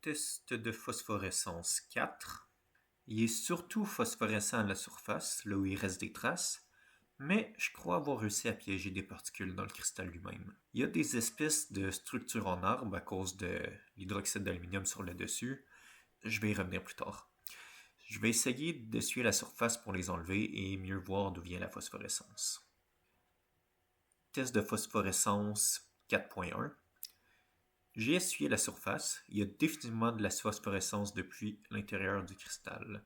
test de phosphorescence 4. Il est surtout phosphorescent à la surface, là où il reste des traces, mais je crois avoir réussi à piéger des particules dans le cristal lui-même. Il y a des espèces de structures en arbre à cause de l'hydroxyde d'aluminium sur le dessus. Je vais y revenir plus tard. Je vais essayer d'essuyer la surface pour les enlever et mieux voir d'où vient la phosphorescence. Test de phosphorescence 4.1. J'ai essuyé la surface. Il y a définitivement de la phosphorescence depuis l'intérieur du cristal.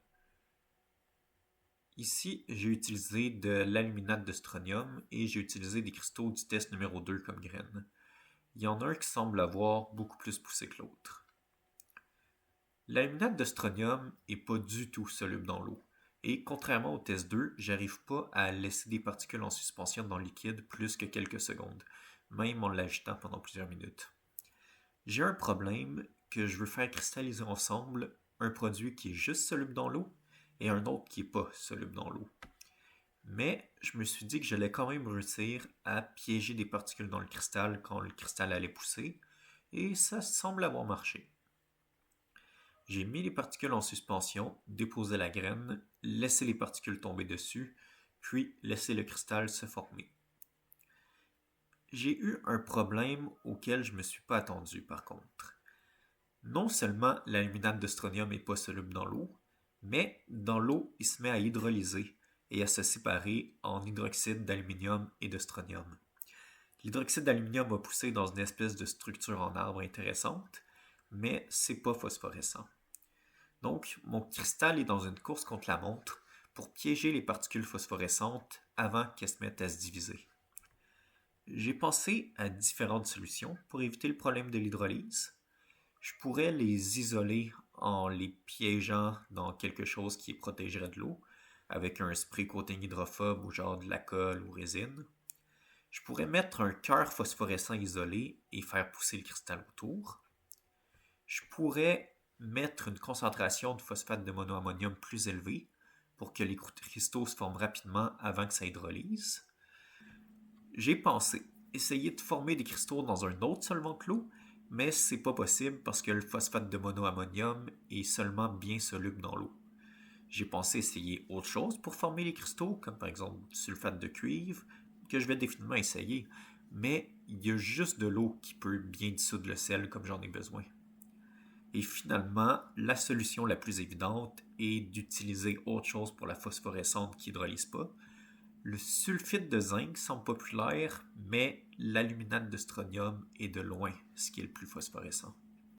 Ici, j'ai utilisé de l'aluminate de strontium et j'ai utilisé des cristaux du test numéro 2 comme graines. Il y en a un qui semble avoir beaucoup plus poussé que l'autre. L'aluminate de strontium n'est pas du tout soluble dans l'eau. Et contrairement au test 2, j'arrive pas à laisser des particules en suspension dans le liquide plus que quelques secondes, même en l'agitant pendant plusieurs minutes. J'ai un problème que je veux faire cristalliser ensemble un produit qui est juste soluble dans l'eau et un autre qui n'est pas soluble dans l'eau. Mais je me suis dit que j'allais quand même réussir à piéger des particules dans le cristal quand le cristal allait pousser, et ça semble avoir marché. J'ai mis les particules en suspension, déposé la graine, laissé les particules tomber dessus, puis laissé le cristal se former. J'ai eu un problème auquel je ne me suis pas attendu par contre. Non seulement l'aluminate de strontium n'est pas soluble dans l'eau, mais dans l'eau, il se met à hydrolyser et à se séparer en hydroxyde d'aluminium et de strontium. L'hydroxyde d'aluminium a poussé dans une espèce de structure en arbre intéressante, mais c'est pas phosphorescent. Donc, mon cristal est dans une course contre la montre pour piéger les particules phosphorescentes avant qu'elles se mettent à se diviser. J'ai pensé à différentes solutions pour éviter le problème de l'hydrolyse. Je pourrais les isoler en les piégeant dans quelque chose qui protégerait de l'eau, avec un spray coating hydrophobe ou genre de la colle ou résine. Je pourrais mettre un cœur phosphorescent isolé et faire pousser le cristal autour. Je pourrais mettre une concentration de phosphate de monoammonium plus élevée pour que les cristaux se forment rapidement avant que ça hydrolyse. J'ai pensé essayer de former des cristaux dans un autre solvant que l'eau, mais c'est pas possible parce que le phosphate de monoammonium est seulement bien soluble dans l'eau. J'ai pensé essayer autre chose pour former les cristaux, comme par exemple du sulfate de cuivre, que je vais définitivement essayer, mais il y a juste de l'eau qui peut bien dissoudre le sel comme j'en ai besoin. Et finalement, la solution la plus évidente est d'utiliser autre chose pour la phosphorescente qui hydrolyse pas. Le sulfite de zinc semble populaire, mais l'aluminate de strontium est de loin ce qui est le plus phosphorescent.